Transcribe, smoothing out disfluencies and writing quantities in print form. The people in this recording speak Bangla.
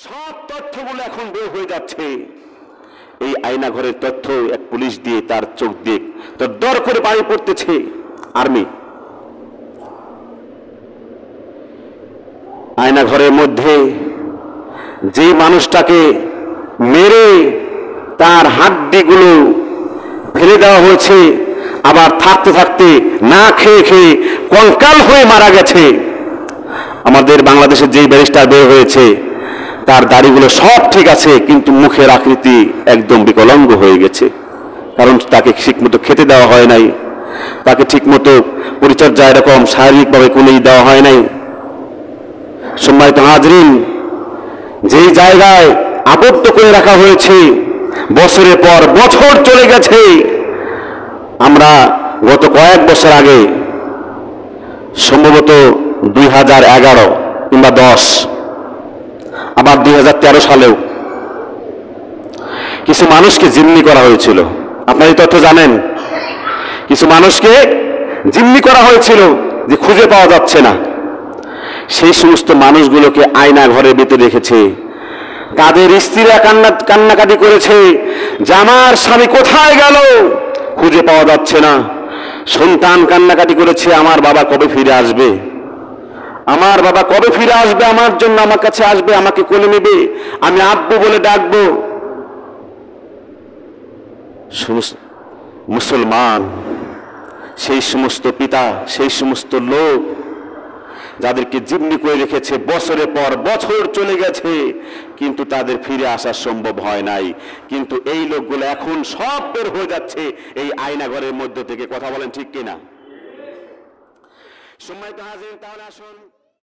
সব তথ্যগুলো এখন বের হয়ে যাচ্ছে। এই আয়না ঘরের তথ্য এক পুলিশ দিয়ে তার চোখ দিয়ে তোর দর করে পানি পড়তেছে আর্মি। আয়না ঘরের মধ্যে যে মানুষটাকে মেরে তার হাড্ডিগুলো ফেলে দেওয়া হয়েছে, আবার থাকতে থাকতে না খেয়ে খেয়ে কঙ্কাল হয়ে মারা গেছে। আমাদের বাংলাদেশের যেই ব্যারিস্টার বের হয়েছে তার দাড়িগুলো সব ঠিক আছে, কিন্তু মুখের আকৃতি একদম বিকলাঙ্গ হয়ে গেছে, কারণ তাকে ঠিকমতো খেতে দেওয়া হয় নাই, তাকে ঠিকমতো পরিচর্যা এরকম শারীরিকভাবে কোনোই দেওয়া হয় নাই। সম্মানিত হাজরিন, যেই জায়গায় আবদ্ধ করে রাখা হয়েছে বছরের পর বছর চলে গেছে। আমরা গত কয়েক বছর আগে সম্ভবত 2011 কিংবা 10, আবার 2013 সালেও কিছু মানুষকে জিম্মি করা হয়েছিল। আপনারা এই তথ্য জানেন? কিছু মানুষকে জিম্মি করা হয়েছিল যে খুঁজে পাওয়া যাচ্ছে না। সেই সমস্ত মানুষগুলোকে আয়না ঘরের ভিতরে রেখেছে। তাদের স্ত্রীরা কান্নাকাটি করেছে যে আমার স্বামী কোথায় গেল, খুঁজে পাওয়া যাচ্ছে না। সন্তান কান্নাকাটি করেছে, আমার বাবা কবে ফিরে আসবে, আমার বাবা কবে ফিরে আসবে, আমার জন্য আমার কাছে আসবে, আমাকে কোলে নেবে, আমি আব্বু বলে ডাকবো। মুসলমান সেই সমস্ত পিতা, সেই সমস্ত লোক যাদেরকে জিম্মি করে রেখেছে, বছরের পর বছর চলে গেছে, কিন্তু তাদের ফিরে আসা সম্ভব হয় নাই। কিন্তু এই লোকগুলো এখন সব বের হয়ে যাচ্ছে এই আয়না ঘরের মধ্য থেকে। কথা বলেন ঠিক কিনা? সম্মানিত হাজির, তাহলে আসুন।